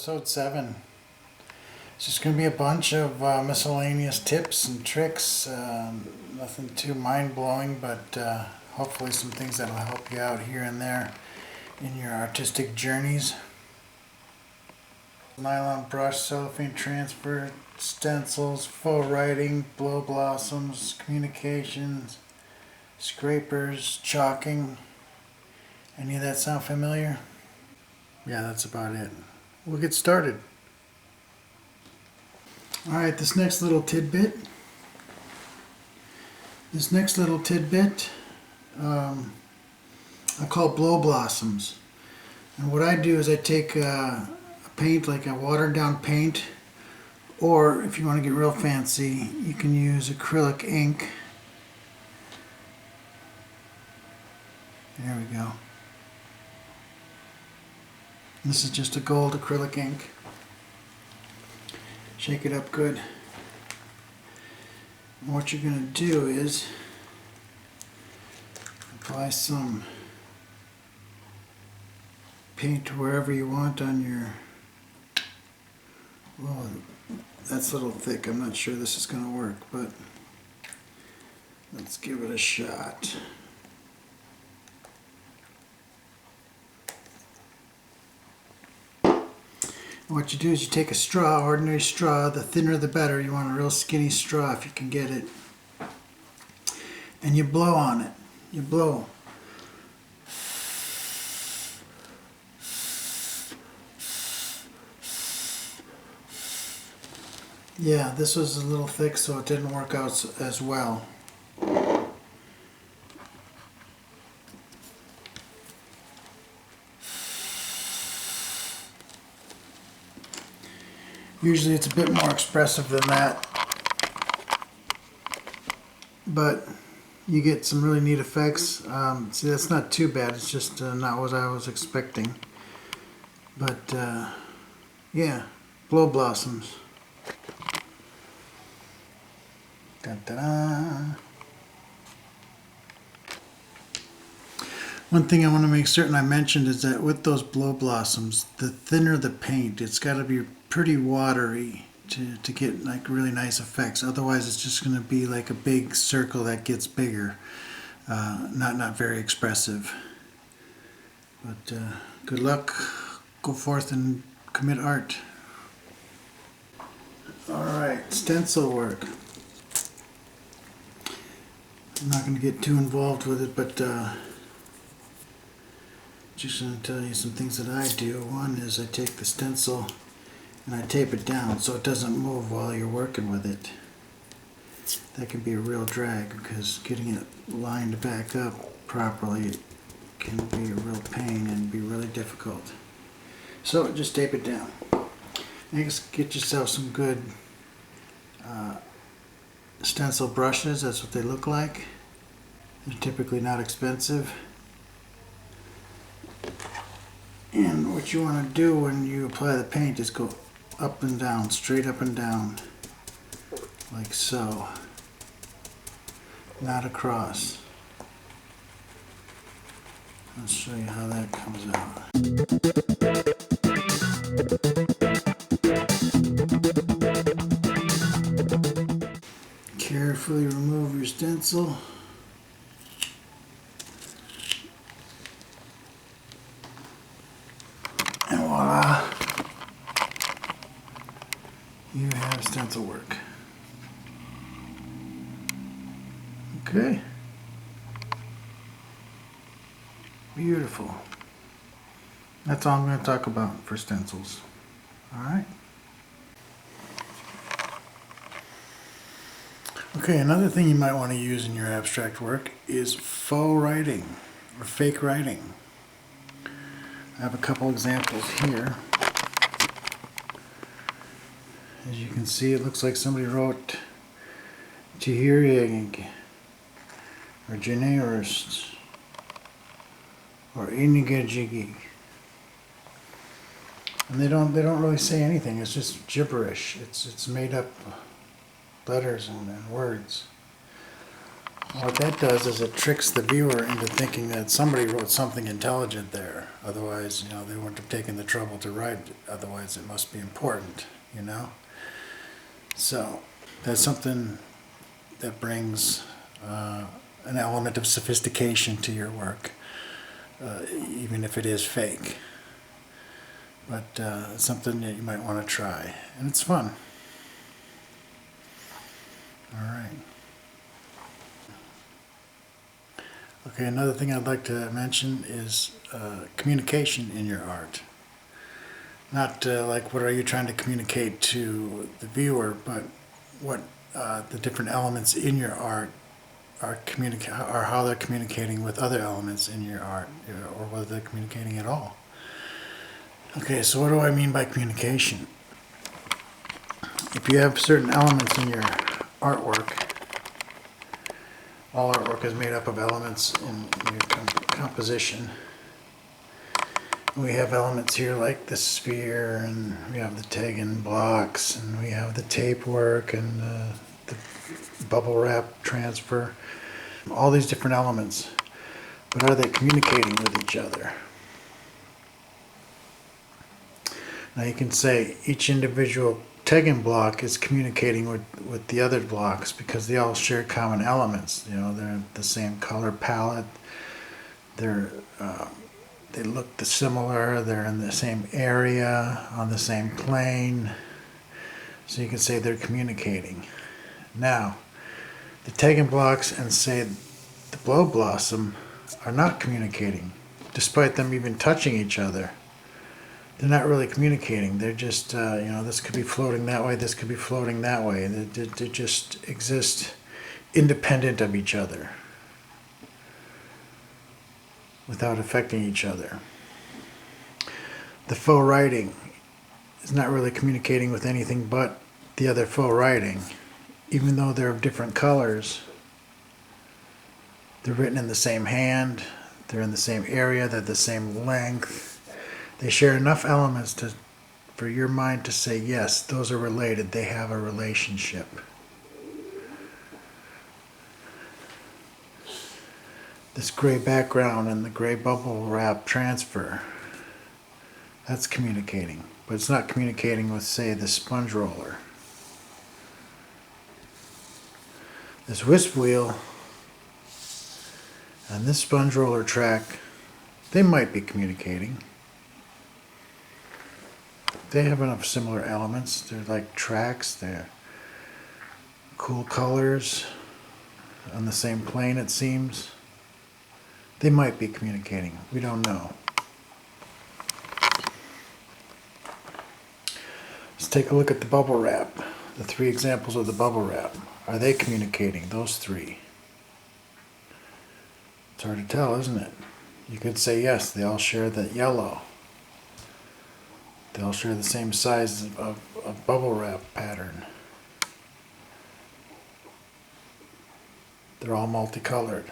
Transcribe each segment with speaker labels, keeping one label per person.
Speaker 1: Episode 7. It's just going to be a bunch of miscellaneous tips and tricks. Nothing too mind-blowing, but hopefully some things that will help you out here and there in your artistic journeys. Nylon brush, cellophane transfer, stencils, faux writing, blow blossoms, communications, scrapers, chalking. Any of that sound familiar? Yeah, that's about it. We'll get started. Alright, this next little tidbit, I call blow blossoms. And what I do is I take a paint, like a watered down paint, or if you want to get real fancy, you can use acrylic ink. There we go. This is just a gold acrylic ink. Shake it up good. And what you're going to do is apply some paint wherever you want on your... Well, that's a little thick. I'm not sure this is going to work, but let's give it a shot. What you do is you take a straw, ordinary straw, the thinner the better. You want a real skinny straw if you can get it. And you blow on it. You blow. Yeah, this was a little thick, so it didn't work out as well. Usually it's a bit more expressive than that, but you get some really neat effects. See, that's not too bad. It's just not what I was expecting. But yeah, blow blossoms. Da-da-da. One thing I want to make certain I mentioned is that with those blow blossoms, the thinner the paint, it's got to be pretty watery to get like really nice effects. Otherwise it's just going to be like a big circle that gets bigger. Not very expressive. But good luck. Go forth and commit art. Alright, stencil work. I'm not going to get too involved with it, but just going to tell you some things that I do. One is I take the stencil and I tape it down so it doesn't move while you're working with it. That can be a real drag because getting it lined back up properly can be a real pain and be really difficult. So just tape it down. Next, get yourself some good stencil brushes. That's what they look like. They're typically not expensive. And what you want to do when you apply the paint is go up and down, straight up and down, like so, not across. I'll show you how that comes out. Carefully remove your stencil. And voila, you have stencil work. Okay. Beautiful. That's all I'm going to talk about for stencils. Alright. Okay, another thing you might want to use in your abstract work is faux writing or fake writing. I have a couple examples here. As you can see, it looks like somebody wrote Chihiriyag or Generist or Inigajigi. And they don't really say anything. It's just gibberish. It's made up letters and words. What that does is it tricks the viewer into thinking that somebody wrote something intelligent there. Otherwise, they wouldn't have taken the trouble to write it. Otherwise, it must be important, So, that's something that brings an element of sophistication to your work, even if it is fake. But it's something that you might want to try. And it's fun. All right. Okay, another thing I'd like to mention is communication in your art. Not like what are you trying to communicate to the viewer, but what the different elements in your art are how they're communicating with other elements in your art, or whether they're communicating at all. Okay, so what do I mean by communication? If you have certain elements in your artwork, all artwork is made up of elements in your composition. We have elements here like the sphere, and we have the Tegan blocks, and we have the tape work, and the bubble wrap transfer. All these different elements. But are they communicating with each other? Now you can say each individual Tegan block is communicating with the other blocks because they all share common elements. They're the same color palette. They look similar. They're in the same area, on the same plane. So you can say they're communicating. Now, the Tegan blocks and say the blow blossom are not communicating, despite them even touching each other. They're not really communicating. They're just, this could be floating that way, this could be floating that way. They just exist independent of each other without affecting each other. The faux writing is not really communicating with anything but the other faux writing. Even though they're of different colors, they're written in the same hand, they're in the same area, they're the same length. They share enough elements for your mind to say, yes, those are related. They have a relationship. This gray background and the gray bubble wrap transfer, that's communicating. But it's not communicating with, say, the sponge roller. This wisp wheel and this sponge roller track, they might be communicating. They have enough similar elements. They're like tracks. They're cool colors on the same plane, it seems. They might be communicating. We don't know. Let's take a look at the bubble wrap. The 3 examples of the bubble wrap. Are they communicating, those 3? It's hard to tell, isn't it? You could say yes, they all share that yellow. They all share the same size of bubble wrap pattern. They're all multicolored.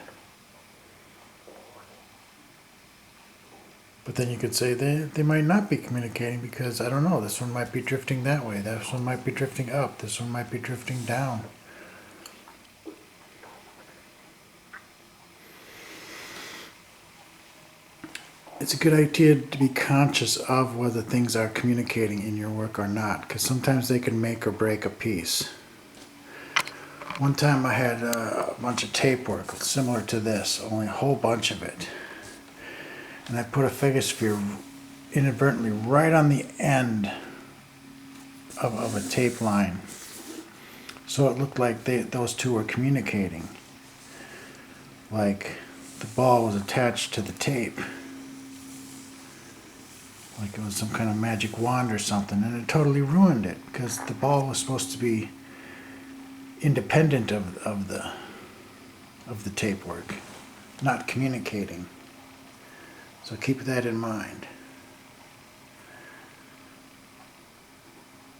Speaker 1: But then you could say they might not be communicating because, I don't know, this one might be drifting that way, this one might be drifting up, this one might be drifting down. It's a good idea to be conscious of whether things are communicating in your work or not, because sometimes they can make or break a piece. One time I had a bunch of tape work similar to this, only a whole bunch of it. And I put a phagosphere inadvertently right on the end of a tape line. So it looked like those two were communicating. Like the ball was attached to the tape. Like it was some kind of magic wand or something, and it totally ruined it because the ball was supposed to be independent of the tape work, not communicating. So keep that in mind.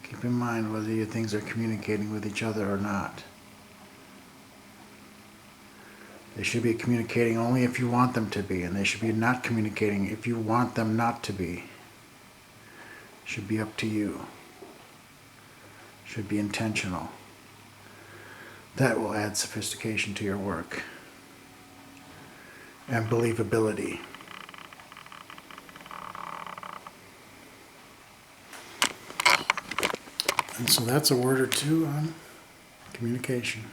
Speaker 1: Keep in mind whether your things are communicating with each other or not. They should be communicating only if you want them to be, and they should be not communicating if you want them not to be. Should be up to you. Should be intentional. That will add sophistication to your work and believability. And so that's a word or two on communication.